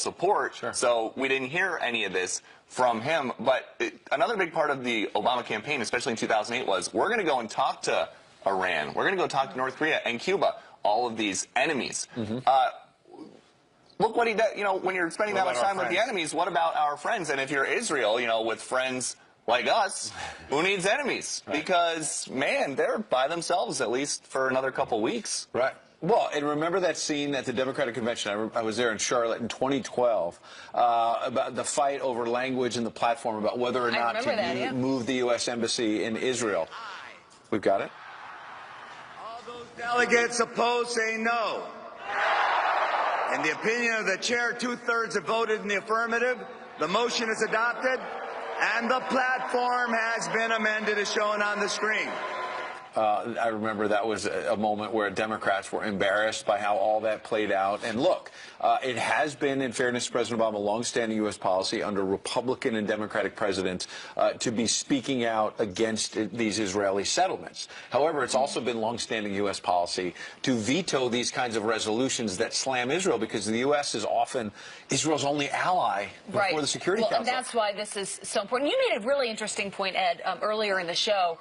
support. Sure. So we didn't hear any of this from him. But another big part of the Obama campaign, especially in 2008, was we're going to go and talk to Iran. We're going to go talk to North Korea and Cuba, all of these enemies. Look what he does. You know, when you're spending that much time with the enemies, what about our friends? And if you're Israel, you know, with friends like us, who needs enemies? Right. Because, man, they're by themselves at least for another couple weeks. Right. Well, and remember that scene at the Democratic Convention? I was there in Charlotte in 2012 about the fight over language and the platform about whether or not to move the U.S. Embassy in Israel. We've got it. All those delegates opposed say no. In the opinion of the chair, 2/3 have voted in the affirmative. The motion is adopted, and the platform has been amended as shown on the screen. I remember that was a moment where Democrats were embarrassed by how all that played out. And look, it has been, in fairness to President Obama, longstanding U.S. policy under Republican and Democratic presidents to be speaking out against these Israeli settlements. However, it's also been longstanding U.S. policy to veto these kinds of resolutions that slam Israel, because the U.S. is often Israel's only ally before the Security Council. And that's why this is so important. You made a really interesting point, Ed, earlier in the show,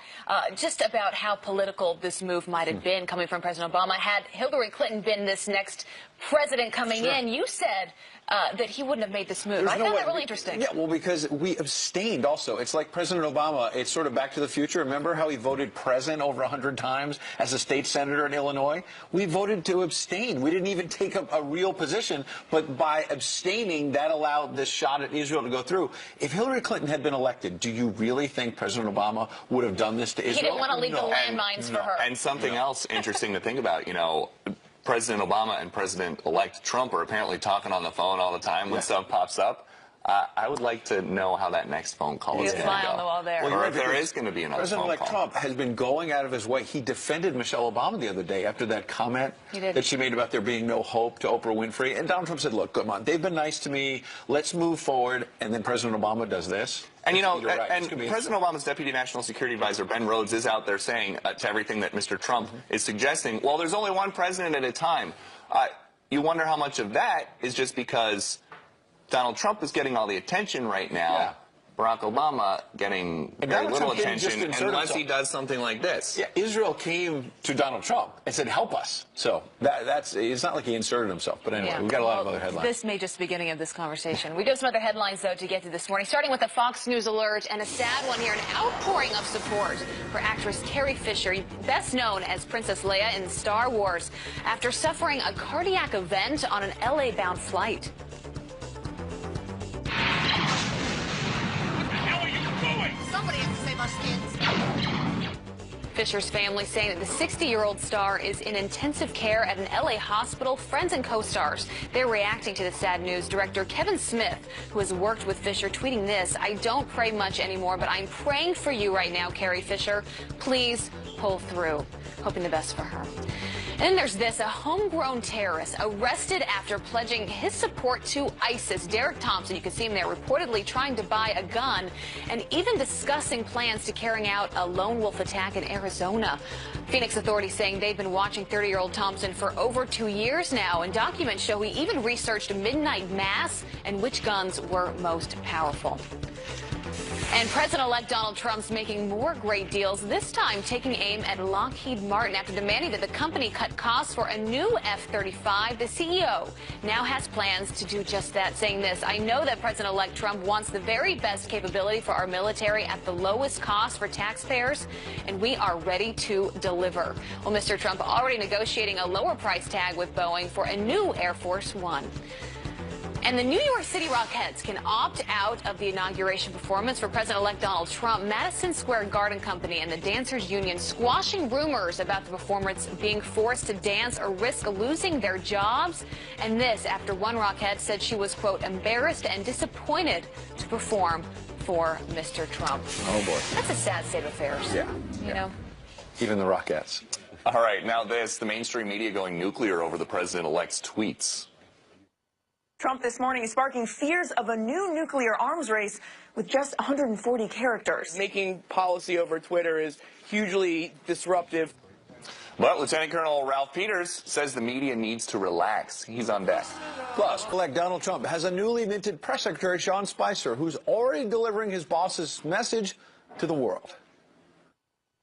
just about how political this move might have been coming from President Obama. Had Hillary Clinton been this next president coming in, you said that he wouldn't have made this move. I found that really interesting. Yeah, well, because we abstained also. It's like President Obama, it's sort of Back to the Future. Remember how he voted present over 100 times as a state senator in Illinois? We voted to abstain. We didn't even take a real position, but by abstaining, that allowed this shot at Israel to go through. If Hillary Clinton had been elected, do you really think President Obama would have done this to Israel? He didn't want to leave the landmines for her. And something else interesting to think about, you know, President Obama and President-elect Trump are apparently talking on the phone all the time when stuff pops up. I would like to know how that next phone call is going to go. On the wall there. Or if there is going to be another phone call. President-elect Trump has been going out of his way. He defended Michelle Obama the other day after that comment that she made about there being no hope to Oprah Winfrey. And Donald Trump said, look, come on, they've been nice to me. Let's move forward. And then President Obama does this. And, you know, and President Obama's Deputy National Security Advisor, Ben Rhodes, is out there saying to everything that Mr. Trump is suggesting, well, there's only one president at a time. You wonder how much of that is just because Donald Trump is getting all the attention right now. Yeah. Barack Obama getting very little attention unless he does something like this. Yeah, Israel came to Donald Trump and said, help us. So that's it's not like he inserted himself. But anyway, we've got a lot of other headlines. This may just be the beginning of this conversation. We do have some other headlines, though, to get to this morning, starting with a Fox News alert and a sad one here, an outpouring of support for actress Carrie Fisher, best known as Princess Leia in Star Wars, after suffering a cardiac event on an LA-bound flight. Somebody has to save our skins. Fisher's family saying that the 60-year-old star is in intensive care at an LA hospital. Friends and co-stars, they're reacting to the sad news. Director Kevin Smith, who has worked with Fisher, tweeting this: I don't pray much anymore, but I'm praying for you right now, Carrie Fisher. Please pull through. Hoping the best for her. And then there's this, a homegrown terrorist arrested after pledging his support to ISIS. Derek Thompson, you can see him there, reportedly trying to buy a gun and even discussing plans to carrying out a lone wolf attack in Arizona. Phoenix authorities saying they've been watching 30-year-old Thompson for over 2 years now, and documents show he even researched midnight mass and which guns were most powerful. And President-elect Donald Trump's making more great deals, this time taking aim at Lockheed Martin after demanding that the company cut costs for a new F-35. The CEO now has plans to do just that, saying this: I know that President-elect Trump wants the very best capability for our military at the lowest cost for taxpayers, and we are ready to deliver. Well, Mr. Trump already negotiating a lower price tag with Boeing for a new Air Force One. And the New York City Rockettes can opt out of the inauguration performance for President-elect Donald Trump. Madison Square Garden Company and the Dancers Union squashing rumors about the performers being forced to dance or risk losing their jobs. And this after one Rockette said she was, quote, embarrassed and disappointed to perform for Mr. Trump. Oh, boy. That's a sad state of affairs. Yeah. You know? Even the Rockettes. All right, now this, the mainstream media going nuclear over the president-elect's tweets. Trump this morning is sparking fears of a new nuclear arms race with just 140 characters. Making policy over Twitter is hugely disruptive. But Lieutenant Colonel Ralph Peters says the media needs to relax. He's on deck. Plus, elect Donald Trump has a newly minted press secretary, Sean Spicer, who's already delivering his boss's message to the world.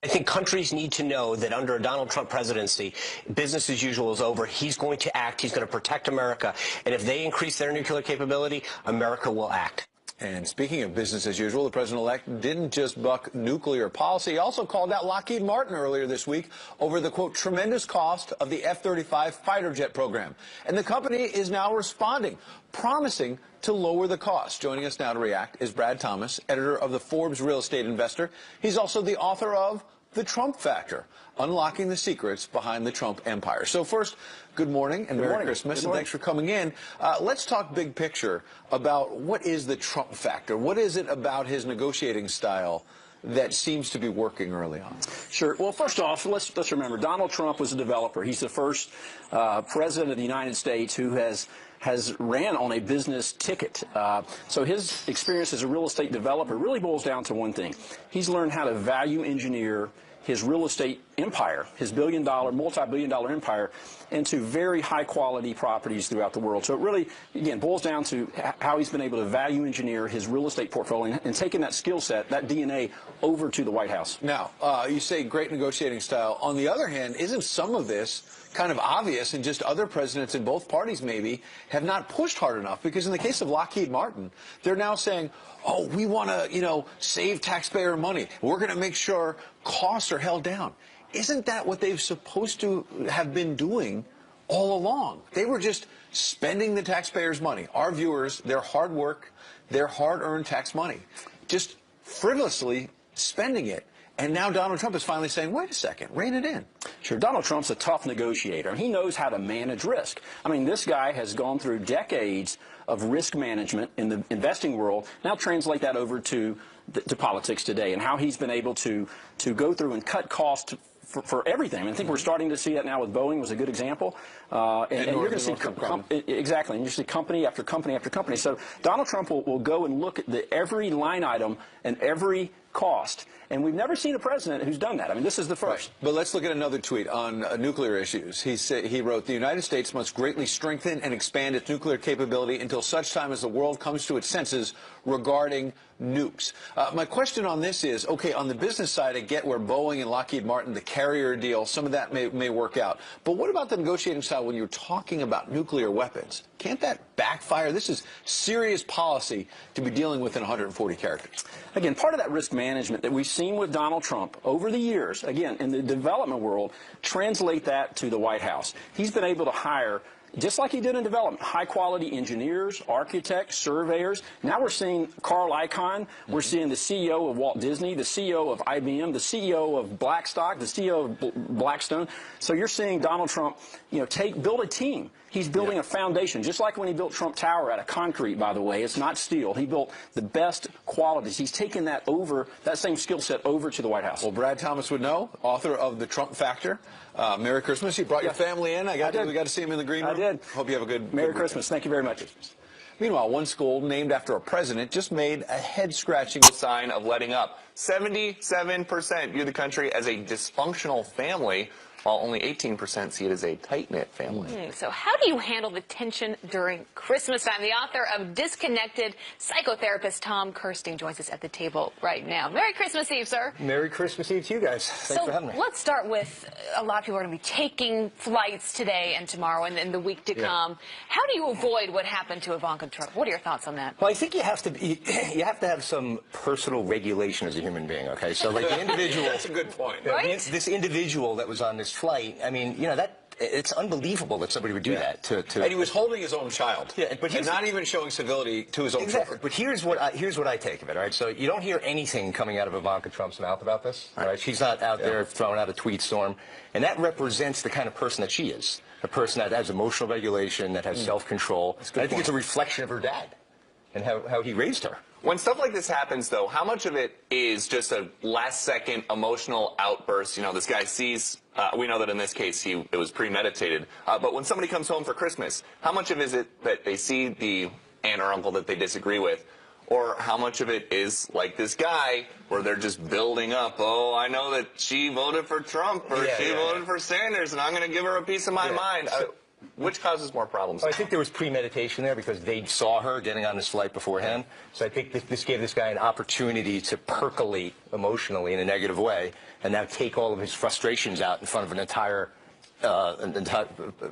I think countries need to know that under a Donald Trump presidency, business as usual is over. He's going to act. He's going to protect America. And if they increase their nuclear capability, America will act. And speaking of business as usual, the president-elect didn't just buck nuclear policy. He also called out Lockheed Martin earlier this week over the, quote, tremendous cost of the F-35 fighter jet program. And the company is now responding, promising to lower the cost. Joining us now to react is Brad Thomas, editor of the Forbes Real Estate Investor. He's also the author of The Trump Factor, Unlocking the Secrets Behind the Trump Empire. So first, good morning and Merry Christmas, and thanks for coming in. Let's talk big picture about what is the Trump Factor. What is it about his negotiating style that seems to be working early on? Sure. Well, first off, let's remember, Donald Trump was a developer. He's the first president of the United States who has ran on a business ticket. So his experience as a real estate developer really boils down to one thing. He's learned how to value engineer his real estate empire, his multi-billion-dollar empire, into very high-quality properties throughout the world. So it really, again, boils down to how he's been able to value engineer his real estate portfolio and taking that skill set, that DNA, over to the White House. Now, you say great negotiating style. On the other hand, isn't some of this kind of obvious, and just other presidents in both parties maybe have not pushed hard enough? Because in the case of Lockheed Martin, they're now saying, oh, we want to, save taxpayer money. We're going to make sure costs are held down. Isn't that what they've supposed to have been doing all along? They were just spending the taxpayers' money, our viewers, their hard work, their hard-earned tax money, just frivolously spending it. And now Donald Trump is finally saying, wait a second, rein it in. Sure, Donald Trump's a tough negotiator. He knows how to manage risk. I mean, this guy has gone through decades of risk management in the investing world. Now translate that over to politics today, and how he's been able to go through and cut costs for everything. I mean, I think we're starting to see that now with Boeing was a good example. And you're going to see exactly, and you see company after company after company. So Donald Trump will go and look at every line item and every cost. And we've never seen a president who's done that. I mean, this is the first. Right. But let's look at another tweet on nuclear issues. He wrote, the United States must greatly strengthen and expand its nuclear capability until such time as the world comes to its senses regarding nukes. My question on this is, okay, on the business side, I get where Boeing and Lockheed Martin, the carrier deal, some of that may work out. But what about the negotiating style when you're talking about nuclear weapons? Can't that backfire? This is serious policy to be dealing with in 140 characters. Again, part of that risk management that we've seen with Donald Trump over the years, again, in the development world, translate that to the White House. He's been able to hire, just like he did in development, high-quality engineers, architects, surveyors. Now we're seeing Carl Icahn. We're seeing the CEO of Walt Disney, the CEO of IBM, the CEO of Blackstock, the CEO of Blackstone. So you're seeing Donald Trump, build a team. He's building a foundation, just like when he built Trump Tower out of concrete, by the way. It's not steel. He built the best qualities. He's taken that same skill set over to the White House. Well, Brad Thomas would know, author of The Trump Factor. Merry Christmas. You brought your family in. We got to see him in the green room. I did. Hope you have a good Merry Christmas. Thank you very much. Meanwhile, one school named after a president just made a head-scratching Sign of letting up. 77% view the country as a dysfunctional family, while only 18% see it as a tight-knit family. So how do you handle the tension during Christmas time? The author of Disconnected, psychotherapist Tom Kersting joins us at the table right now. Merry Christmas Eve, sir. Merry Christmas Eve to you guys. Thanks for having me. Let's start with, a lot of people are going to be taking flights today and tomorrow and the week to come. How do you avoid what happened to Ivanka Trump? What are your thoughts on that? Well, I think you have to have some personal regulation as a human being, okay? So like the individual. That's a good point. Right? This individual that was on this flight, I mean, it's unbelievable that somebody would do that to. And he was holding his own child. Yeah, but and not even showing civility to his own children. But here's what I take of it. All right, so you don't hear anything coming out of Ivanka Trump's mouth about this. All right, she's not out there throwing out a tweet storm, and that represents the kind of person that she is. A person that has emotional regulation, that has self-control. I think it's a reflection of her dad and how he raised her. When stuff like this happens, though, how much of it is just a last-second emotional outburst? This guy sees, we know that in this case it was premeditated, but when somebody comes home for Christmas, how much of it is it that they see the aunt or uncle that they disagree with, or how much of it is like this guy where they're just building up, oh, I know that she voted for Trump or she voted for Sanders and I'm going to give her a piece of my mind. Which causes more problems? I think there was premeditation there because they saw her getting on this flight beforehand. So I think this gave this guy an opportunity to percolate emotionally in a negative way and now take all of his frustrations out in front of an entire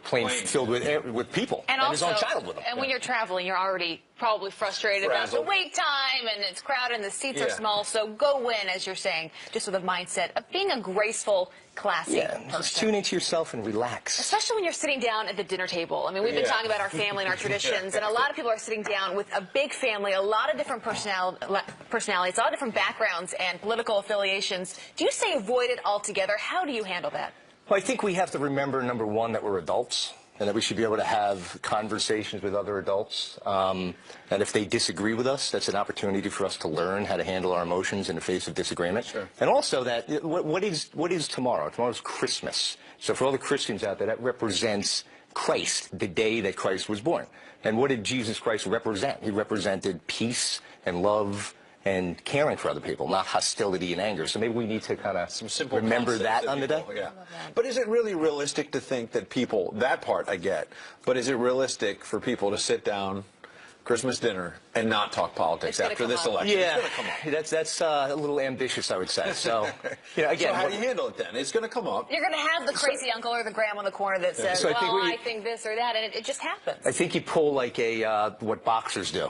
plane filled with people and his own child with him. And when you're traveling, you're already probably frustrated about the wait time and it's crowded and the seats are small. So go in, as you're saying, just with a mindset of being a graceful, classy person. Just tune into yourself and relax. Especially when you're sitting down at the dinner table. I mean, we've been talking about our family and our traditions, and a lot of people are sitting down with a big family, a lot of different personalities, a lot of different backgrounds and political affiliations. Do you say avoid it altogether? How do you handle that? Well, I think we have to remember, number one, that we're adults and that we should be able to have conversations with other adults. And if they disagree with us, that's an opportunity for us to learn how to handle our emotions in the face of disagreement. Sure. And also that what is tomorrow? Tomorrow's Christmas. So for all the Christians out there, that represents Christ, the day that Christ was born. And what did Jesus Christ represent? He represented peace and love and caring for other people, not hostility and anger. So maybe we need to kind of remember that on the day. Yeah. But is it really realistic to think that people, that part I get, but is it realistic for people to sit down Christmas dinner and not talk politics after this election? Yeah, it's gonna come up. that's a little ambitious, I would say. So, again, so how do you handle it then? It's going to come up. You're going to have the crazy uncle or the grandma in the corner that says, I think this or that, and it just happens. I think you pull like what boxers do.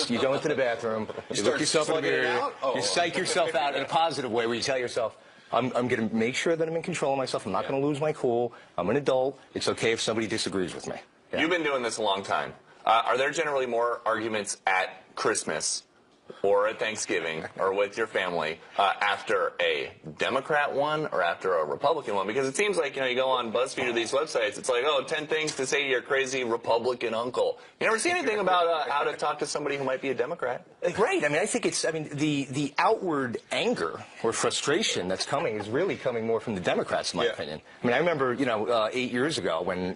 You go into the bathroom, you look yourself in the mirror, you psych yourself out in a positive way where you tell yourself, I'm going to make sure that I'm in control of myself. I'm not going to lose my cool. I'm an adult. It's okay if somebody disagrees with me. Yeah. You've been doing this a long time. Are there generally more arguments at Christmas or at Thanksgiving or with your family after a Democrat one or after a Republican one? Because it seems like, you go on BuzzFeed or these websites, it's like, 10 things to say to your crazy Republican uncle. You never see anything about how to talk to somebody who might be a Democrat. Right. I mean, I think the outward anger or frustration that's coming is really coming more from the Democrats, in my opinion. I mean, I remember, 8 years ago when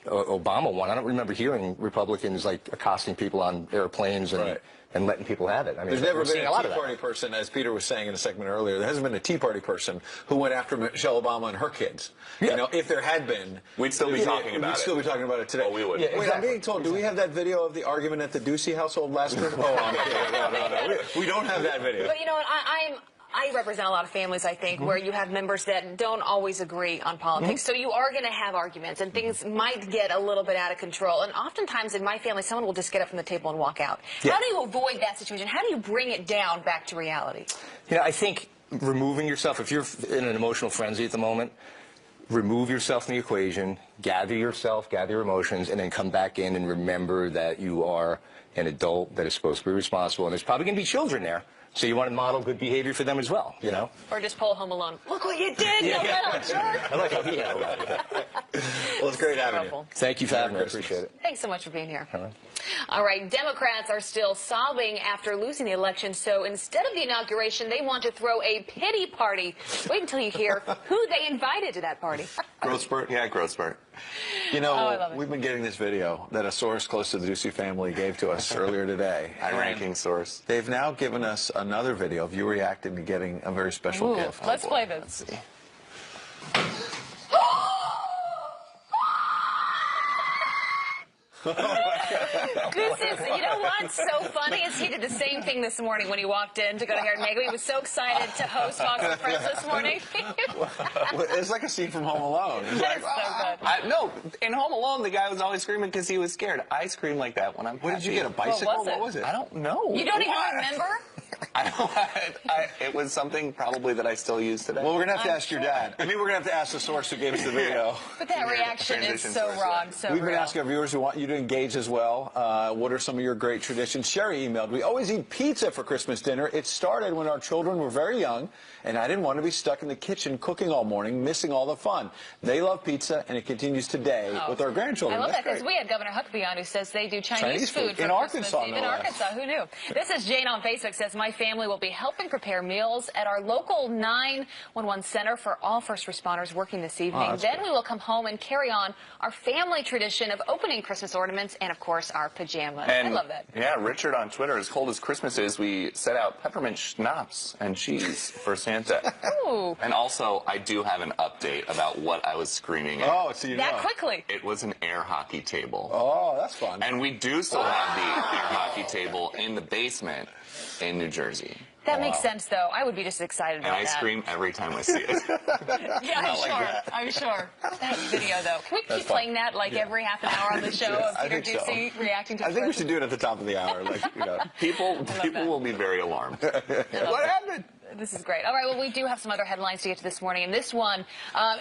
Obama won, I don't remember hearing Republicans like accosting people on airplanes and letting people have it. I mean, there's never been a Tea Party person, as Peter was saying in a segment earlier, there hasn't been a Tea Party person who went after Michelle Obama and her kids. Yeah. If there had been, we'd still be talking about it. We'd still be talking about it today. Oh, we would. Yeah, wait, I'm being told, do we have that video of the argument at the Ducey household last week? Oh, I'm kidding. No. We don't have that video. But you know what, I represent a lot of families, I think, where you have members that don't always agree on politics. So you are going to have arguments, and things might get a little bit out of control. And oftentimes in my family, someone will just get up from the table and walk out. How do you avoid that situation? How do you bring it down back to reality? I think removing yourself, if you're in an emotional frenzy at the moment, remove yourself from the equation, gather yourself, gather your emotions, and then come back in and remember that you are an adult that is supposed to be responsible. And there's probably going to be children there. So you want to model good behavior for them as well, Or just pull Home Alone. Look what you did, you little jerk. I like how he handled that. Well, it's great having you. Thank you for having me. I appreciate it. Thanks so much for being here. All right, Democrats are still sobbing after losing the election, so instead of the inauguration, they want to throw a pity party. Wait until you hear who they invited to that party. Growth spurt? Yeah, growth spurt. We've been getting this video that a source close to the Ducey family gave to us earlier today. High-ranking source. They've now given us another video of you reacting to getting a very special gift. Let's play this. Let's see. This is, you know what's so funny is he did the same thing this morning when he walked in to go to Hair and Megway. He was so excited to host Fox and Friends this morning. It's like a scene from Home Alone. It's like, so good. No, in Home Alone, the guy was always screaming because he was scared. I scream like that when I'm happy. What did you get, a bicycle? What was it? I don't know. You don't even remember? It was something probably that I still use today. Well, we're going to have to ask your dad. I mean, we're going to have to ask the source who gave us the video. But that reaction is so raw and so We've been real. asking our viewers who want you to engage as well. What are some of your great traditions? Sherry emailed, we always eat pizza for Christmas dinner. It started when our children were very young, and I didn't want to be stuck in the kitchen cooking all morning, missing all the fun. They love pizza, and it continues today with our grandchildren. I love that because we had Governor Huckabee on who says they do Chinese food for in Christmas Arkansas. Eve. In Arkansas, who knew? This is Jane on Facebook says, my my family will be helping prepare meals at our local 911 center for all first responders working this evening. Then we will come home and carry on our family tradition of opening Christmas ornaments and, of course, our pajamas. And, I love that. Yeah, Richard on Twitter, as cold as Christmas is, we set out peppermint schnapps and cheese for Santa. Ooh. And also, I do have an update about what I was screaming at. Oh, so you That know. quickly. It was an air hockey table. Oh, that's fun. And we do still have the air hockey table in the basement in New Jersey. That makes sense, though. I would be just excited And about I that. scream every time I see it. Yeah, I'm sure. I'm sure. That video, though. Can we keep playing that like every half an hour on the show of I Peter think so. Ducey reacting to I think we should do it at the top of the hour. Like, you know. People will be very alarmed. What happened? This is great. All right, well, we do have some other headlines to get to this morning, and this one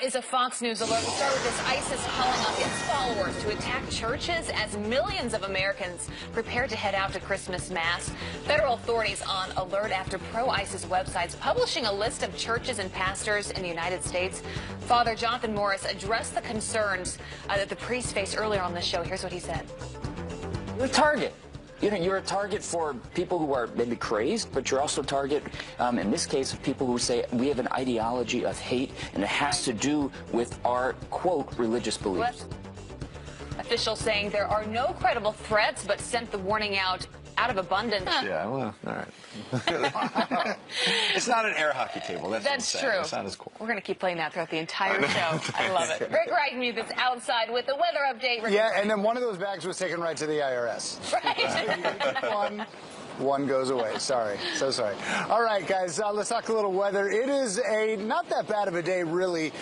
is a Fox News alert. We'll start with this. ISIS calling on its followers to attack churches as millions of Americans prepare to head out to Christmas Mass. Federal authorities on alert after pro-ISIS websites publishing a list of churches and pastors in the United States. Father Jonathan Morris addressed the concerns that the priests faced earlier on this show. Here's what he said. You're a target. You know, you're a target for people who are maybe crazed, but you're also a target, in this case, of people who say we have an ideology of hate, and it has to do with our, quote, religious beliefs. Officials saying there are no credible threats, but sent the warning out of abundance. Yeah, well, all right. It's not an air hockey table. That's true. It's not as cool. We're going to keep playing that throughout the entire show. I love it. Rick Reitenmuth is outside with the weather update. Rick, yeah, and then one of those bags was taken right to the IRS. Right. One goes away. Sorry. So sorry. All right, guys, let's talk a little weather. It is not that bad of a day, really.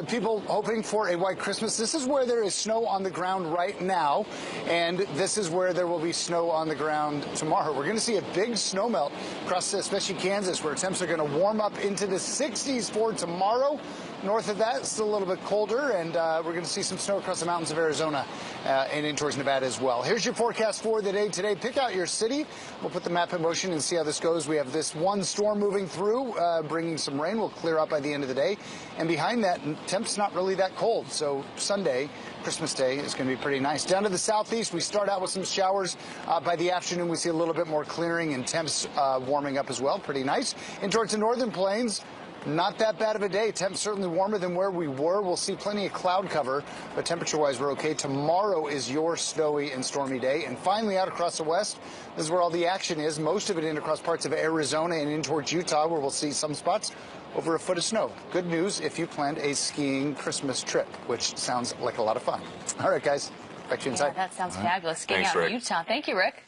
People hoping for a white Christmas. This is where there is snow on the ground right now, and this is where there will be snow on the ground tomorrow. We're going to see a big snow melt across especially Kansas, where temps are going to warm up into the 60s for tomorrow. North of that, it's still a little bit colder, and we're going to see some snow across the mountains of Arizona and in towards Nevada as well. Here's your forecast for the day today. Pick out your city. We'll put the map in motion and see how this goes. We have this one storm moving through, bringing some rain. We'll clear up by the end of the day. And behind that, temps not really that cold. So Sunday, Christmas Day, is going to be pretty nice. Down to the southeast, we start out with some showers. By the afternoon, we see a little bit more clearing and temps warming up as well. Pretty nice. And towards the northern plains, not that bad of a day. Temps certainly warmer than where we were. We'll see plenty of cloud cover, but temperature-wise, we're okay. Tomorrow is your snowy and stormy day. And finally, out across the west, this is where all the action is. Most of it in across parts of Arizona and in towards Utah, where we'll see some spots over a foot of snow. Good news if you planned a skiing Christmas trip, which sounds like a lot of fun. All right, guys, back to you inside. Yeah, that sounds fabulous. Skiing Thanks, out in Rick. Utah. Thank you, Rick.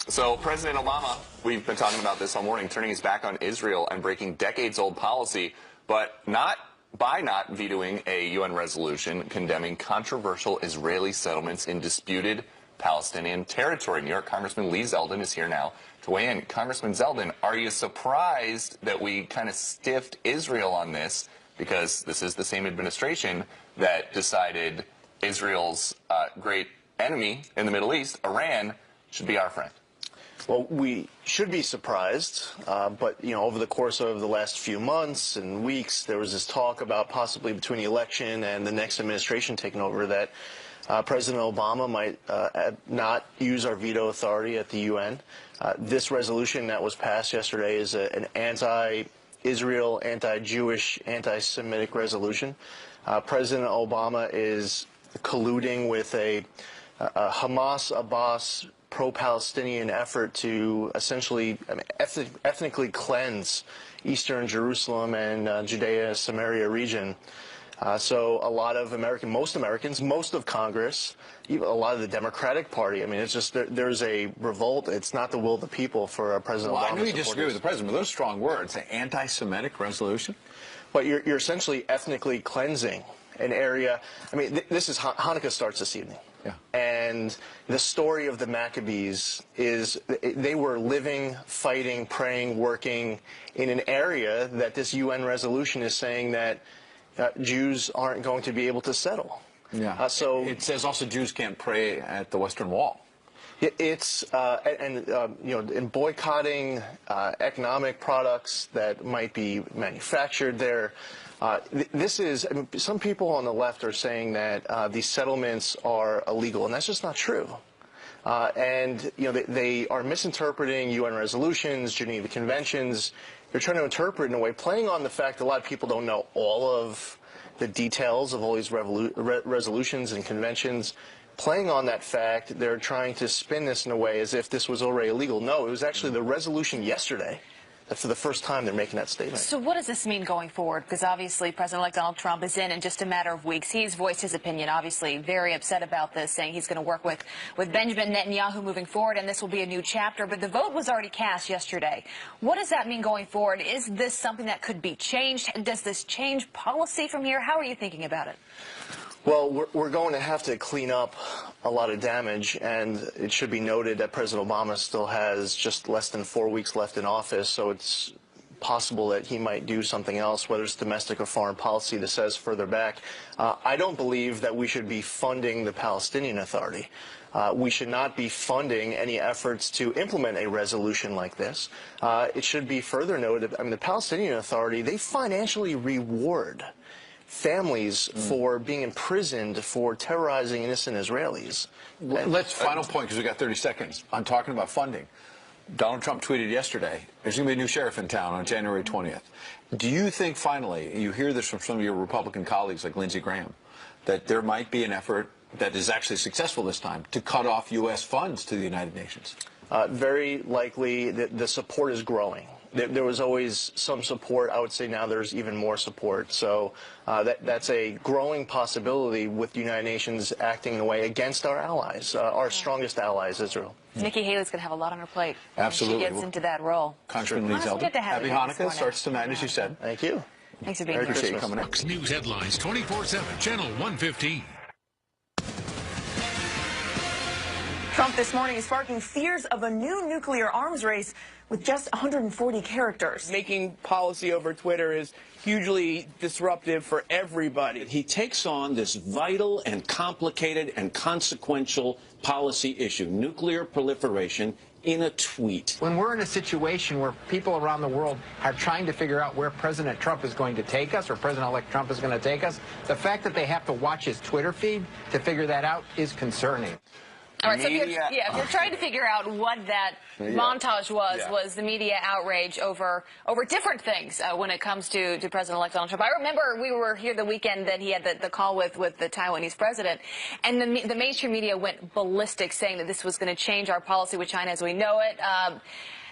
So President Obama, we've been talking about this all morning, turning his back on Israel and breaking decades-old policy, but not vetoing a UN resolution condemning controversial Israeli settlements in disputed Palestinian territory. New York Congressman Lee Zeldin is here now to weigh in. Congressman Zeldin, are you surprised that we kind of stiffed Israel on this? Because this is the same administration that decided Israel's great enemy in the Middle East, Iran, should be our friend. Well, we should be surprised, but, you know, over the course of the last few months and weeks, there was this talk about possibly between the election and the next administration taking over that President Obama might not use our veto authority at the UN. This resolution that was passed yesterday is an anti-Israel, anti-Jewish, anti-Semitic resolution. President Obama is colluding with a Hamas-Abbas pro-Palestinian effort to essentially ethnically cleanse eastern Jerusalem and Judea-Samaria region. So a lot of most Americans, most of Congress, even a lot of the Democratic Party, I mean, it's just there's a revolt. It's not the will of the people for President Obama. Well, I know you disagree with the president, but those are strong words. An anti-Semitic resolution? But you're essentially ethnically cleansing an area. I mean, this is Hanukkah starts this evening. Yeah. And the story of the Maccabees is they were living, fighting, praying, working in an area that this UN resolution is saying that Jews aren't going to be able to settle. Yeah. So it says also Jews can't pray at the Western Wall. It's in boycotting economic products that might be manufactured there. This is, I mean, some people on the left are saying that these settlements are illegal, and that's just not true. And they are misinterpreting UN resolutions, Geneva Conventions. They're trying to interpret in a way, playing on the fact that a lot of people don't know all of the details of all these resolutions and conventions. Playing on that fact, they're trying to spin this in a way as if this was already illegal. No, it was actually the resolution yesterday. That's for the first time they're making that statement. So what does this mean going forward? Because obviously President-elect Donald Trump is in just a matter of weeks. He's voiced his opinion, obviously very upset about this, saying he's going to work with Benjamin Netanyahu moving forward, and this will be a new chapter. But the vote was already cast yesterday. What does that mean going forward? Is this something that could be changed? Does this change policy from here? How are you thinking about it? Well, we're going to have to clean up a lot of damage, and it should be noted that President Obama still has just less than 4 weeks left in office, so it's possible that he might do something else, whether it's domestic or foreign policy, that says further back. I don't believe that we should be funding the Palestinian Authority. We should not be funding any efforts to implement a resolution like this. It should be further noted, I mean, the Palestinian Authority, they financially reward families for being imprisoned for terrorizing innocent Israelis. Let's final point, because we got 30 seconds. I'm talking about funding. Donald Trump tweeted yesterday, there's going to be a new sheriff in town on January 20th. Do you think, finally, you hear this from some of your Republican colleagues like Lindsey Graham, that there might be an effort that is actually successful this time to cut off U.S. funds to the United Nations? Very likely the support is growing. There was always some support. I would say now there's even more support. So that's a growing possibility with the United Nations acting in a way against our allies, our strongest allies, Israel. Nikki Haley's going to have a lot on her plate. Absolutely. When she gets into that role. Congressman Lee Zeldin, happy Hanukkah. Starts tonight, as you said. Thank you. Thanks for being here. Appreciate you coming up. News headlines 24/7, Channel 115. Trump this morning is sparking fears of a new nuclear arms race with just 140 characters. Making policy over Twitter is hugely disruptive for everybody. He takes on this vital and complicated and consequential policy issue, nuclear proliferation, in a tweet. When we're in a situation where people around the world are trying to figure out where President Trump is going to take us, or President-elect Trump is going to take us, the fact that they have to watch his Twitter feed to figure that out is concerning. All right, so if you're trying to figure out what that montage was the media outrage over different things when it comes to President-elect Donald Trump. I remember we were here the weekend that he had the call with the Taiwanese president, and the mainstream media went ballistic, saying that this was going to change our policy with China as we know it.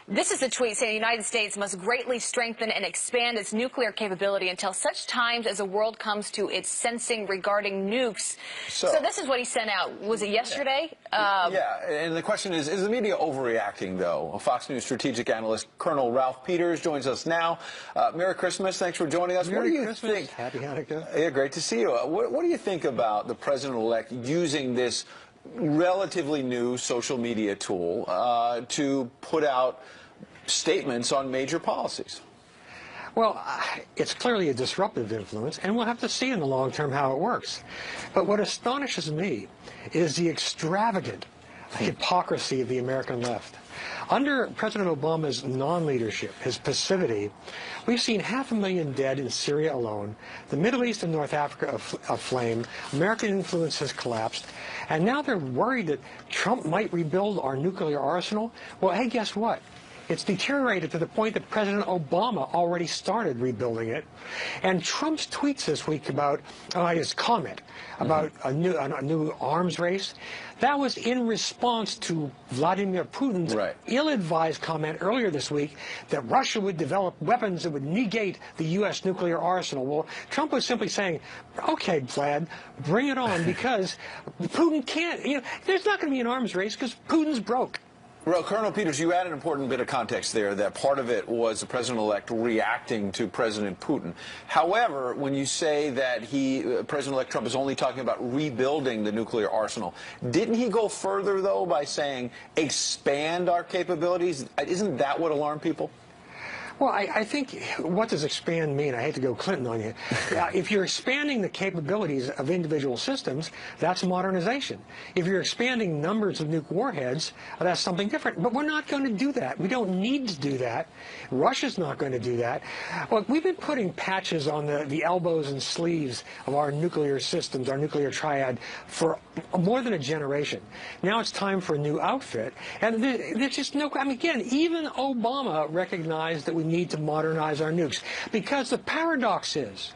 This is a tweet saying the United States must greatly strengthen and expand its nuclear capability until such times as the world comes to its sensing regarding nukes. So this is what he sent out. Was it yesterday? Yeah, and the question is the media overreacting, though? A Fox News strategic analyst, Colonel Ralph Peters, joins us now. Merry Christmas. Thanks for joining us. Merry what do you Christmas. think? Happy Hanukkah. Yeah, great to see you. What do you think about the president-elect using this relatively new social media tool to put out statements on major policies? Well, it's clearly a disruptive influence, and we'll have to see in the long term how it works. But what astonishes me is the extravagant hypocrisy of the American left. Under President Obama's non-leadership, his passivity, we've seen 500,000 dead in Syria alone, the Middle East and North Africa aflame, American influence has collapsed, and now they're worried that Trump might rebuild our nuclear arsenal. Well, hey, guess what? It's deteriorated to the point that President Obama already started rebuilding it. And Trump's tweets this week about his comment about a new arms race, that was in response to Vladimir Putin's ill-advised comment earlier this week that Russia would develop weapons that would negate the U.S. nuclear arsenal. Well, Trump was simply saying, okay, Vlad, bring it on, because Putin can't, there's not going to be an arms race because Putin's broke. Well, Colonel Peters, you added an important bit of context there, that part of it was the president-elect reacting to President Putin. However, when you say that President-elect Trump is only talking about rebuilding the nuclear arsenal, didn't he go further, though, by saying expand our capabilities? Isn't that what alarmed people? Well, I think, what does expand mean? I hate to go Clinton on you. If you're expanding the capabilities of individual systems, that's modernization. If you're expanding numbers of nuke warheads, that's something different. But we're not going to do that. We don't need to do that. Russia's not going to do that. Look, we've been putting patches on the elbows and sleeves of our nuclear systems, our nuclear triad, for more than a generation. Now it's time for a new outfit. And there's just no, I mean, again, even Obama recognized that we need to modernize our nukes, because the paradox is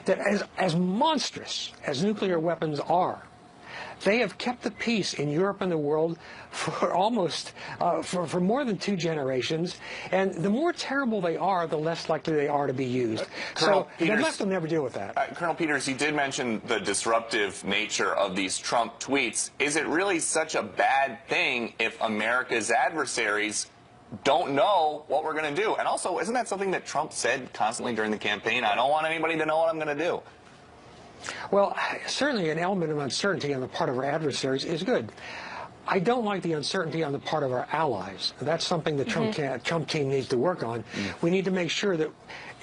that as monstrous as nuclear weapons are, they have kept the peace in Europe and the world for almost for more than 2 generations, and the more terrible they are, the less likely they are to be used. Colonel So the Peters, left will never deal with that. Colonel Peters, you did mention the disruptive nature of these Trump tweets. Is it really such a bad thing if America's adversaries don't know what we're going to do? And also, isn't that something that Trump said constantly during the campaign? I don't want anybody to know what I'm going to do. Well, certainly an element of uncertainty on the part of our adversaries is good. I don't like the uncertainty on the part of our allies. That's something the Trump team needs to work on. We need to make sure that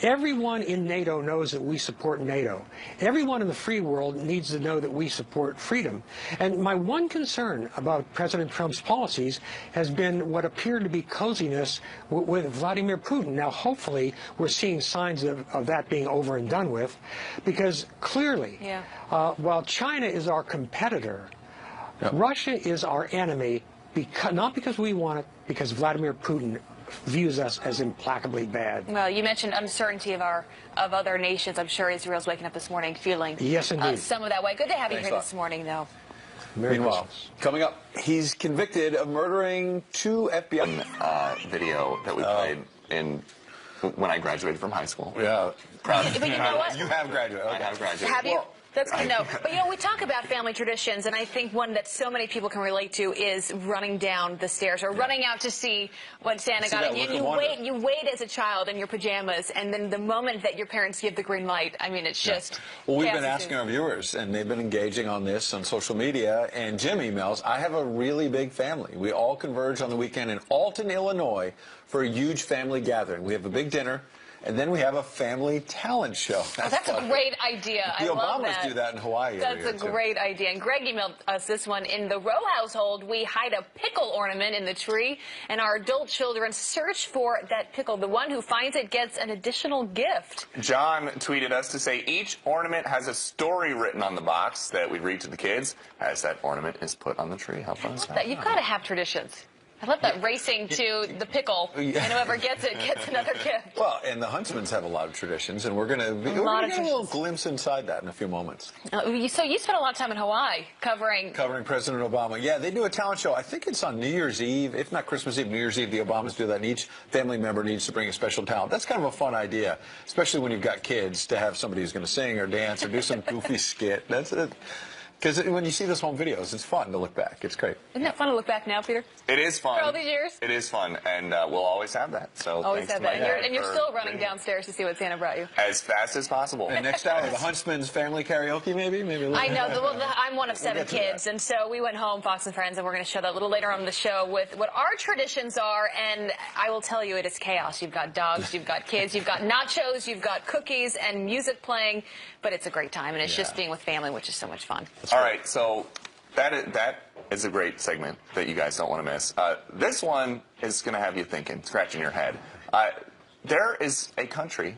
everyone in NATO knows that we support NATO. Everyone in the free world needs to know that we support freedom. And my one concern about President Trump's policies has been what appeared to be coziness with Vladimir Putin. Now, hopefully, we're seeing signs of that being over and done with, because clearly, while China is our competitor, Russia is our enemy, not because we want it, because Vladimir Putin views us as implacably bad. Well, you mentioned uncertainty of other nations. I'm sure Israel's waking up this morning feeling some of that way. Good to have you here this morning, though. Meanwhile, coming up, he's convicted of murdering 2 FBI video that we played when I graduated from high school. Yeah. Proud. But you know what? You have graduated. Okay. I have graduated. Have you? That's good to know. But, you know, we talk about family traditions, and I think one that so many people can relate to is running down the stairs or running out to see what Santa got. And you wait as a child in your pajamas, and then the moment that your parents give the green light, I mean, it's just... Well, we've been asking our viewers, and they've been engaging on this on social media, and Jim emails, I have a really big family. We all converge on the weekend in Alton, Illinois for a huge family gathering. We have a big dinner, and then we have a family talent show. That's a great idea. The I love Obamas that. do that in Hawaii. That's a great idea. And Greg emailed us this one. In the Rowe household, we hide a pickle ornament in the tree, and our adult children search for that pickle. The one who finds it gets an additional gift. John tweeted us to say each ornament has a story written on the box that we read to the kids as that ornament is put on the tree. How fun is that? You've got to have traditions. I love that, racing to the pickle, and whoever gets it gets another gift. Well, and the Huntsmans have a lot of traditions, and we're going to get a little glimpse inside that in a few moments. So you spent a lot of time in Hawaii covering President Obama. Yeah, they do a talent show. I think it's on New Year's Eve, if not Christmas Eve, New Year's Eve. The Obamas do that, and each family member needs to bring a special talent. That's kind of a fun idea, especially when you've got kids, to have somebody who's going to sing or dance or do some goofy skit. That's it. Because when you see those home videos, it's fun to look back. It's great. Isn't that fun to look back now, Peter? It is fun. For all these years? It is fun, and we'll always have that. So always have that. And you're still running downstairs to see what Santa brought you. As fast as possible. And next hour, the Huntsman's family karaoke, maybe? I know. I'm one of 7 kids, and so we went home, Fox and Friends, and we're going to show that a little later on the show with what our traditions are, and I will tell you, it is chaos. You've got dogs, you've got kids, you've got nachos, you've got cookies and music playing, but it's a great time, and it's just being with family, which is so much fun. All right, so that is a great segment that you guys don't want to miss. This one is going to have you thinking, scratching your head. There is a country,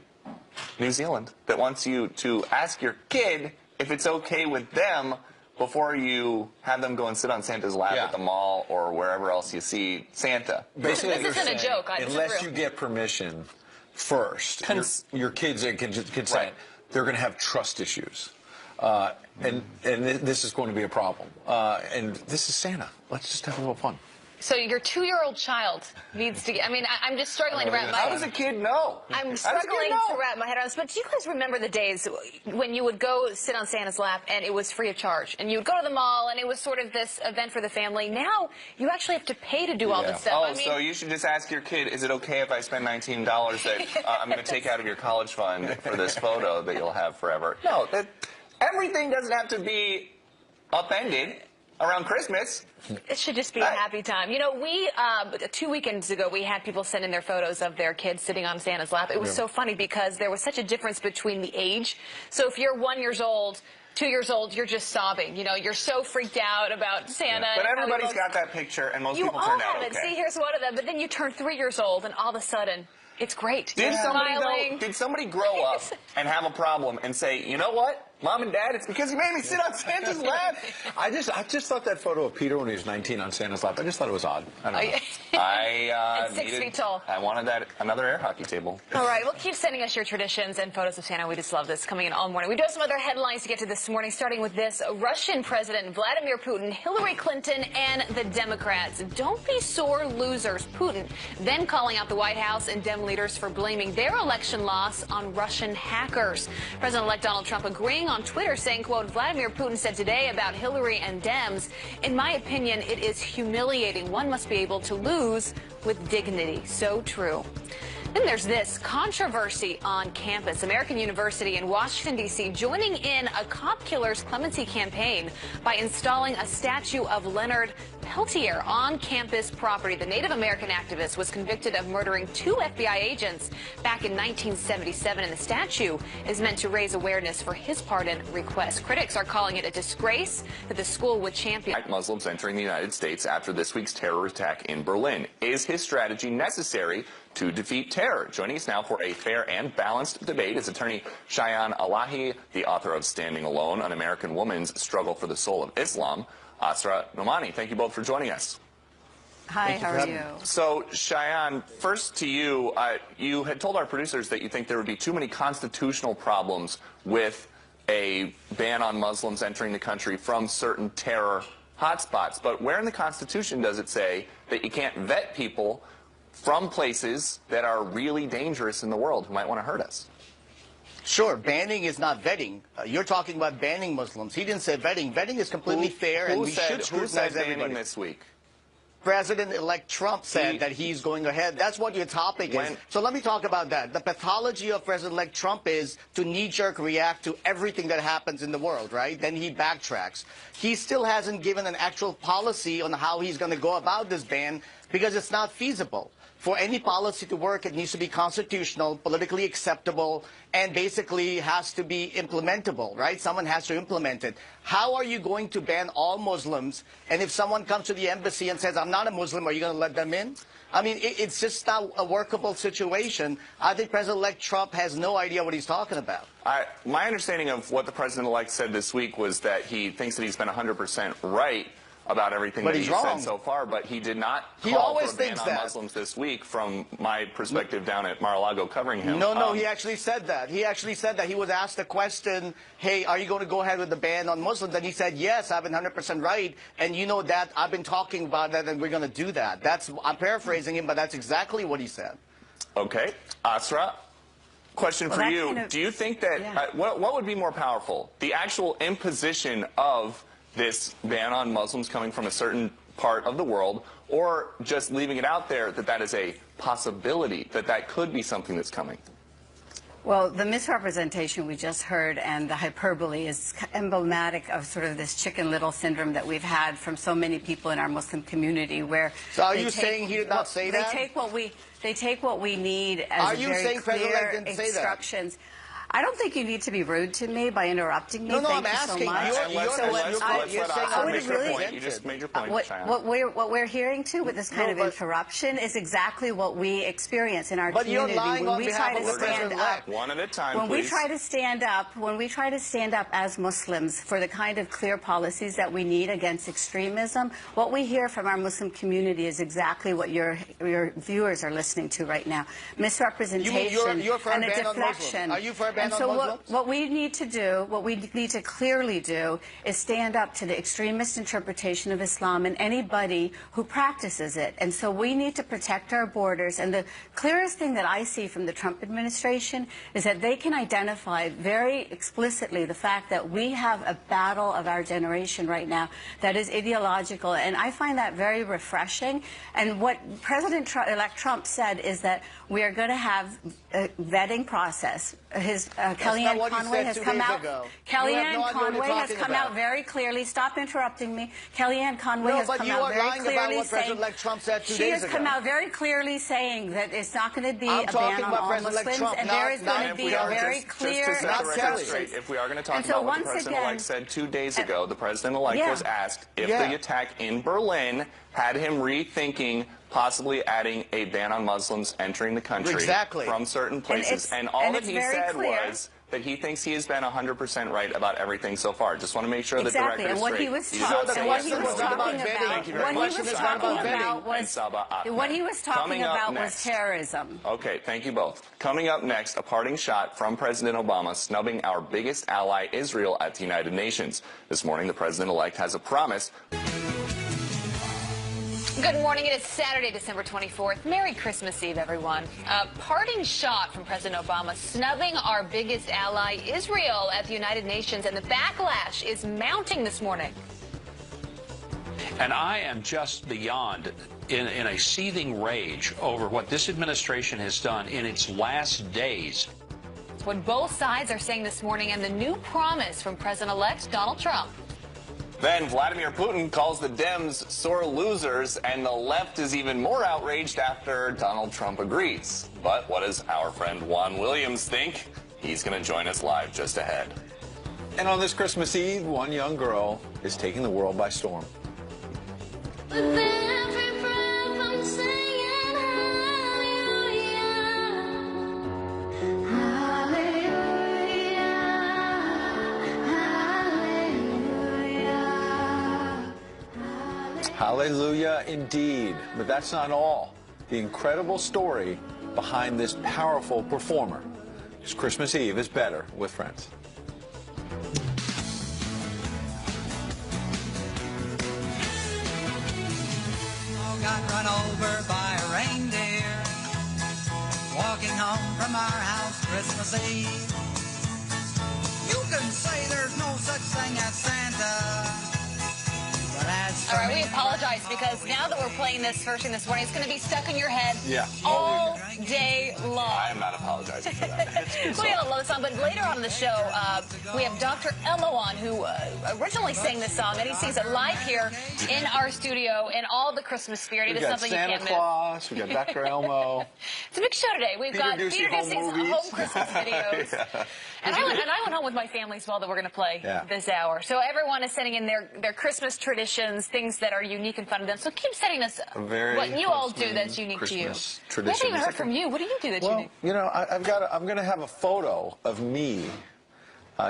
New Zealand, that wants you to ask your kid if it's okay with them before you have them go and sit on Santa's lap at the mall or wherever else you see Santa. Basically, this isn't a joke. Unless you get permission first, your kids can consent. They're going to have trust issues. And this is going to be a problem. And this is Santa. Let's just have a little fun. So your 2-year-old child needs to get, I mean, I'm just struggling to wrap my head. How does a kid know? I'm struggling to wrap my head around this. But do you guys remember the days when you would go sit on Santa's lap and it was free of charge? And you would go to the mall and it was sort of this event for the family. Now you actually have to pay to do all this stuff. Oh, I mean, so you should just ask your kid, is it okay if I spend $19 that I'm going to take out of your college fund for this photo that you'll have forever? No, everything doesn't have to be upended. around Christmas. It should just be a happy time. You know, we, 2 weekends ago, we had people send in their photos of their kids sitting on Santa's lap. It was so funny because there was such a difference between the age. So if you're 1 year old, 2 years old, you're just sobbing. You know, you're so freaked out about Santa. But everybody's got that picture, and most people turned out okay. You all have it. See, here's one of them. But then you turn 3 years old, and all of a sudden, it's great. Did smiling. Did somebody grow up and have a problem and say, you know what? Mom and Dad, it's because you made me sit on Santa's lap. I just thought that photo of Peter when he was 19 on Santa's lap, I just thought it was odd. I don't know. It's 6 feet tall. I wanted another air hockey table. All right, well, keep sending us your traditions and photos of Santa. We just love this coming in all morning. We do have some other headlines to get to this morning, starting with this. Russian President Vladimir Putin, Hillary Clinton, and the Democrats. Don't be sore losers. Putin then calling out the White House and Dem leaders for blaming their election loss on Russian hackers. President-elect Donald Trump agreeing on Twitter, saying, quote, Vladimir Putin said today about Hillary and Dems, in my opinion, it is humiliating. One must be able to lose with dignity. So true. Then there's this controversy on campus. American University in Washington, D.C. joining in a cop killer's clemency campaign by installing a statue of Leonard Peltier on campus property. The Native American activist was convicted of murdering 2 FBI agents back in 1977, and the statue is meant to raise awareness for his pardon request. Critics are calling it a disgrace that the school would champion. Muslims entering the United States after this week's terror attack in Berlin. Is his strategy necessary to defeat terror? Joining us now for a fair and balanced debate is attorney Shayan Alahi, the author of Standing Alone, An American Woman's Struggle for the Soul of Islam. Asra Nomani, thank you both for joining us. Hi, how are you? So, Shayan, first to you, you had told our producers that you think there would be too many constitutional problems with a ban on Muslims entering the country from certain terror hotspots. But where in the Constitution does it say that you can't vet people from places that are really dangerous in the world who might want to hurt us? Sure, banning is not vetting. You're talking about banning Muslims. He didn't say vetting. Vetting is completely fair, and we should scrutinize everybody. This week? President-elect Trump said that he's going ahead. That's what your topic is. So let me talk about that. The pathology of President-elect Trump is to knee-jerk react to everything that happens in the world, right? Then he backtracks. He still hasn't given an actual policy on how he's going to go about this ban because it's not feasible. For any policy to work, it needs to be constitutional, politically acceptable, and basically has to be implementable, right? Someone has to implement it. How are you going to ban all Muslims? And if someone comes to the embassy and says, I'm not a Muslim, are you going to let them in? I mean, it's just not a workable situation. I think President-elect Trump has no idea what he's talking about. My understanding of what the president-elect said this week was that he thinks that he's been 100% right about everything that he's said so far, but he did not call for a ban on Muslims this week from my perspective down at Mar-a-Lago covering him. No, he actually said that. He actually said that. He was asked the question, hey, are you going to go ahead with the ban on Muslims? And he said, yes, I've been 100% right, and you know that I've been talking about that, and we're going to do that. I'm paraphrasing him, but that's exactly what he said. Okay. Asra, question for you. Do you think that, what would be more powerful? The actual imposition of this ban on Muslims coming from a certain part of the world, or just leaving it out there that that is a possibility, that that could be something that's coming? Well, the misrepresentation we just heard and the hyperbole is emblematic of sort of this Chicken Little syndrome that we've had from so many people in our Muslim community, where so are you saying he did not say that? They take what we need as very clear instructions. I don't think you need to be rude to me by interrupting me. No, Thank I'm asking. You just made your point. What we're hearing too with this kind of interruption is exactly what we experience in our community when we try to stand up. One at a time, when we try to stand up as Muslims for the kind of clear policies that we need against extremism, what we hear from our Muslim community is exactly what your viewers are listening to right now: misrepresentation and a deflection. Are you for a ban and so what we need to do, what we need to clearly do, is stand up to the extremist interpretation of Islam and anybody who practices it. And so we need to protect our borders. And the clearest thing that I see from the Trump administration is that they can identify very explicitly the fact that we have a battle of our generation right now that is ideological. And I find that very refreshing. And what President-elect Trump said is that we are going to have a vetting process. His what you said 2 days ago. Kellyanne Conway has come out very clearly. Stop interrupting me. Kellyanne Conway has come out very clearly saying Trump said 2 days ago. She has come out very clearly saying that it's not going to be a ban on all Muslims, and there is going to be a very clear instructions. If we are going to talk about what the president-elect said 2 days ago, the president-elect was asked if the attack in Berlin had him rethinking possibly adding a ban on Muslims entering the country from certain places. And all that he said was that he thinks he has been 100% right about everything so far. Just want to make sure that the record is straight. What he was talking about was terrorism. Okay, thank you both. Coming up next, a parting shot from President Obama snubbing our biggest ally, Israel, at the United Nations. This morning, the president-elect has a promise. Good morning. It is Saturday, December 24th. Merry Christmas Eve, everyone. A parting shot from President Obama snubbing our biggest ally, Israel, at the United Nations, and the backlash is mounting this morning. And I am just beyond in a seething rage over what this administration has done in its last days. It's what both sides are saying this morning, and the new promise from President-elect Donald Trump. Then Vladimir Putin calls the Dems sore losers, and the left is even more outraged after Donald Trump agrees. But what does our friend Juan Williams think? He's going to join us live just ahead. And on this Christmas Eve, one young girl is taking the world by storm. Hallelujah indeed. But that's not all. The incredible story behind this powerful performer. Because Christmas Eve is better with friends. Got run over by a reindeer walking home from our house Christmas Eve. You can say there's no such thing as Santa. All right, we apologize because now that we're playing this first thing this morning, it's going to be stuck in your head all day long. I am not apologizing for that. We love the song, but later on in the show, we have Dr. Elmo on, who originally sang this song, and he sings it live here in our studio in all the Christmas spirit. We've got Santa Claus, we've got Dr. Elmo. It's a big show today. We've got Peter Doocy's home Christmas videos. And I went home with my family as well that we're going to play this hour. So everyone is sending in their Christmas traditions, things that are unique and fun to them. So keep sending us what you all do that's unique to you. We haven't even heard from you. What do you do that's unique? You know, I'm going to have a photo of me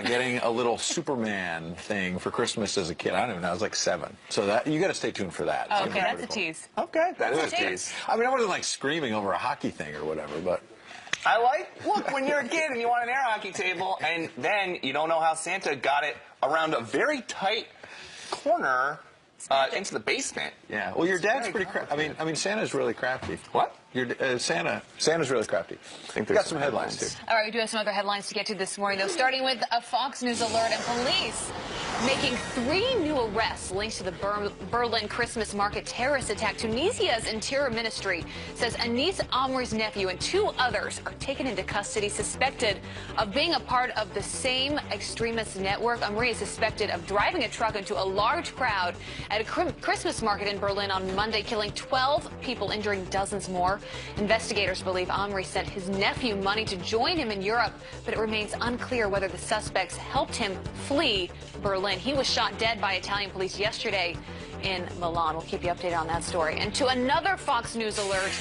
getting a little Superman thing for Christmas as a kid. I don't even know. I was like 7. So that you got to stay tuned for that. Okay, that's a tease. Okay, that is a tease. I mean, I wasn't like screaming over a hockey thing or whatever, but. Look, when you're a kid and you want an air hockey table, and then you don't know how Santa got it around a very tight corner into the basement. Yeah. Well, your dad's pretty crafty. I mean, Santa's really crafty. What? Santa's really crafty. I think got some headlines too. All right, we do have some other headlines to get to this morning, though. Starting with a Fox News alert, and police making 3 new arrests linked to the Berlin Christmas market terrorist attack. Tunisia's Interior Ministry says Anis Amri's nephew and 2 others are taken into custody, suspected of being a part of the same extremist network. Amri is suspected of driving a truck into a large crowd at a Christmas market in Berlin on Monday, killing 12 people, injuring dozens more. Investigators believe Amri sent his nephew money to join him in Europe, but it remains unclear whether the suspects helped him flee Berlin. He was shot dead by Italian police yesterday in Milan. We'll keep you updated on that story. And to another Fox News alert,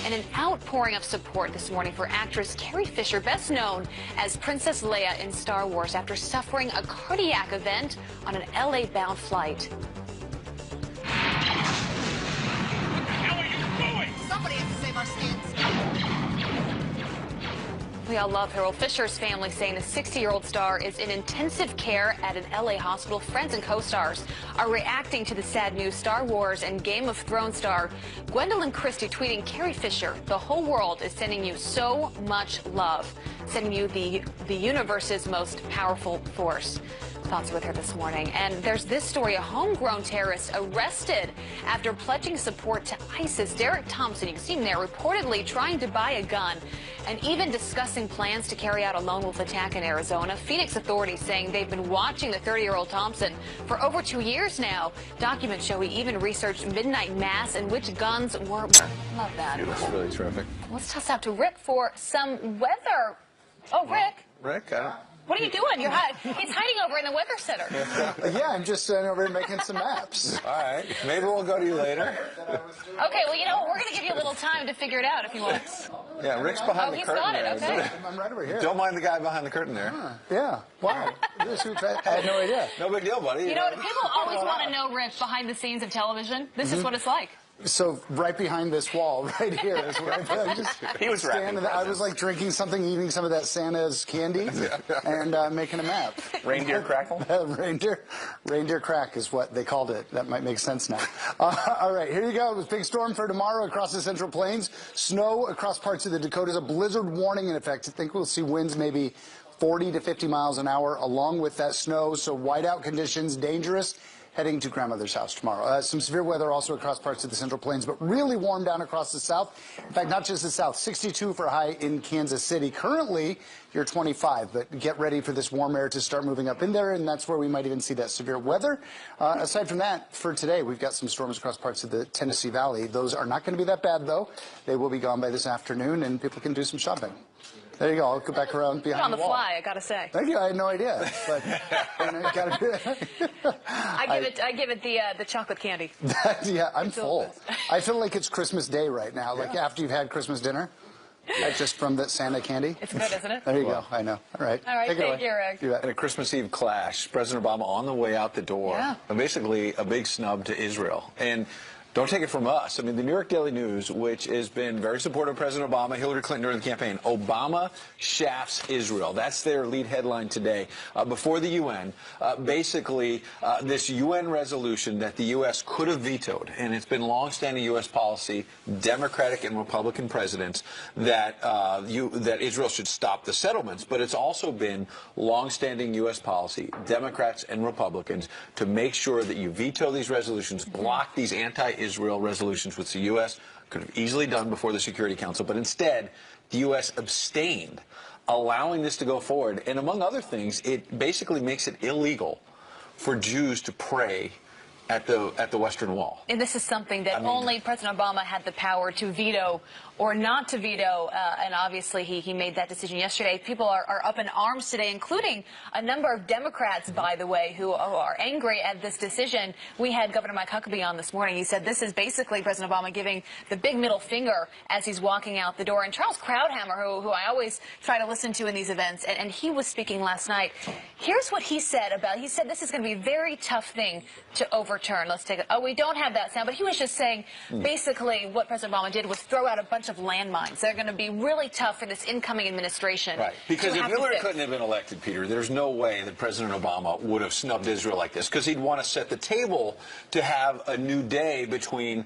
and an outpouring of support this morning for actress Carrie Fisher, best known as Princess Leia in Star Wars, after suffering a cardiac event on an LA-bound flight. Somebody has to save our skins. We all love her. Well, Fisher's family saying the 60-year-old star is in intensive care at an LA hospital. Friends and co-stars are reacting to the sad news. Star Wars and Game of Thrones star Gwendolyn Christie tweeting, Carrie Fisher, the whole world is sending you so much love, sending you the universe's most powerful force. Thoughts with her this morning. And there's this story, a homegrown terrorist arrested after pledging support to ISIS. Derek Thompson, you can see him there, reportedly trying to buy a gun and even discussing plans to carry out a lone wolf attack in Arizona. Phoenix authorities saying they've been watching the 30-year-old Thompson for over 2 years now. Documents show he even researched midnight mass and which guns were. Love that. That's really terrific. Let's toss out to Rick for some weather. Oh, Rick. Rick, What are you doing? He's hiding over in the weather center. Yeah, I'm just over here making some maps. All right. Maybe we'll go to you later. Okay, well, you know what? We're going to give you a little time to figure it out if you want. Yeah, Rick's behind the he's curtain got it. there. Okay. I'm right over here. Don't mind the guy behind the curtain there. Yeah. Wow. I had no idea. No big deal, buddy. You know what? People always want to know, Rick, behind the scenes of television. This is what it's like. So right behind this wall, right here, is where I'm just he was standing. I was like drinking something, eating some of that Santa's candy, and making a map. Reindeer crackle? Reindeer crack is what they called it. That might make sense now. All right, here you go. This big storm for tomorrow across the Central Plains. Snow across parts of the Dakotas. A blizzard warning in effect. I think we'll see winds maybe 40 to 50 miles an hour along with that snow. So whiteout conditions, dangerous. Heading to grandmother's house tomorrow. Some severe weather also across parts of the Central Plains, but really warm down across the south. In fact, not just the south. 62 for a high in Kansas City. Currently, you're 25, but get ready for this warm air to start moving up in there, and that's where we might even see that severe weather. Aside from that, for today, we've got some storms across parts of the Tennessee Valley. Those are not going to be that bad, though. They will be gone by this afternoon, and people can do some shopping. There you go. I'll go back around behind on the wall. fly, I gotta say. Thank you. I had no idea, but I give it the chocolate candy. Yeah, I'm full. I feel like it's Christmas Day right now. Like after you've had Christmas dinner, just from that Santa candy. It's good, isn't it? There you go. I know. All right. All right. Thank you, Rick. In a Christmas Eve clash, President Obama on the way out the door, basically a big snub to Israel. And don't take it from us. I mean, the New York Daily News, which has been very supportive of President Obama, Hillary Clinton during the campaign, Obama shafts Israel. That's their lead headline today. Before the UN, basically, this UN resolution that the U.S. could have vetoed, and it's been longstanding U.S. policy, Democratic and Republican presidents, that that Israel should stop the settlements. But it's also been longstanding U.S. policy, Democrats and Republicans, to make sure that you veto these resolutions, block these anti-Israel resolutions, which the U.S. could have easily done before the Security Council, but instead the U.S. abstained, allowing this to go forward. And among other things, it basically makes it illegal for Jews to pray at the Western Wall. And this is something that only President Obama had the power to veto or not to veto, and obviously he made that decision yesterday. People are up in arms today, including a number of Democrats, by the way, who are angry at this decision. We had Governor Mike Huckabee on this morning. He said this is basically President Obama giving the big middle finger as he's walking out the door. And Charles Krauthammer, who I always try to listen to in these events, and he was speaking last night. Here's what he said he said this is going to be a very tough thing to overturn. Let's take it. Oh, we don't have that sound, but he was just saying basically what President Obama did was throw out a bunch of landmines. They're going to be really tough for this incoming administration. Right. Because if Hillary Clinton had been elected, Peter, there's no way that President Obama would have snubbed Israel like this, because he'd want to set the table to have a new day between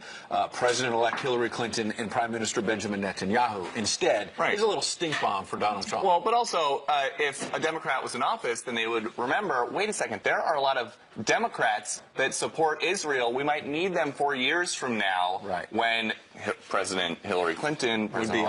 President-elect Hillary Clinton and Prime Minister Benjamin Netanyahu. Instead, he's a little stink bomb for Donald Trump. Well, but also, if a Democrat was in office, then they would remember, wait a second, there are a lot of Democrats that support Israel. We might need them 4 years from now when President Hillary Clinton would be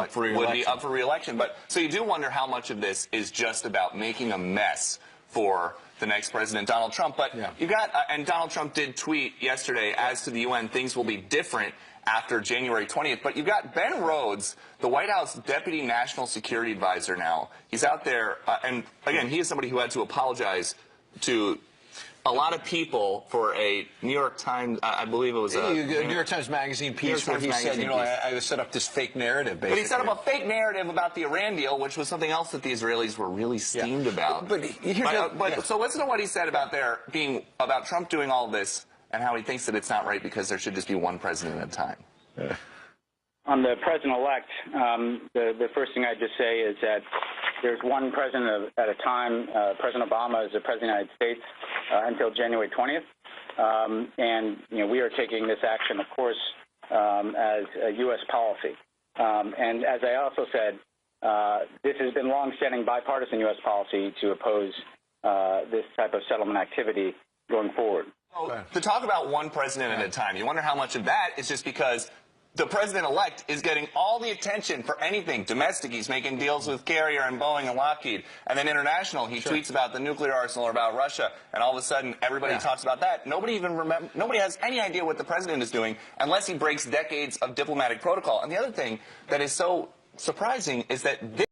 up for re-election. But so you do wonder how much of this is just about making a mess for the next president, Donald Trump. But you got, and Donald Trump did tweet yesterday, as to the UN, things will be different after January 20th. But you've got Ben Rhodes, the White House Deputy National Security Advisor now. He's out there, and again, he is somebody who had to apologize to a lot of people for a New York Times, I believe it was a New York Times Magazine piece where he said, I set up this fake narrative, basically. But he set up a fake narrative about the Iran deal, which was something else that the Israelis were really steamed about. So listen to what he said about about Trump doing all this and how he thinks that it's not right because there should just be one president at a time. On the president-elect, the first thing I'd just say is that there's one president at a time. President Obama is the president of the United States until January 20th. And, we are taking this action, of course, as a U.S. policy. And as I also said, this has been long-standing bipartisan U.S. policy to oppose this type of settlement activity going forward. To talk about one president at a time, you wonder how much of that is just because the president-elect is getting all the attention for anything domestic. He's making deals with Carrier and Boeing and Lockheed. And then international, he tweets about the nuclear arsenal or about Russia, and all of a sudden everybody talks about that. Nobody has any idea what the president is doing unless he breaks decades of diplomatic protocol. And the other thing that is so surprising is that this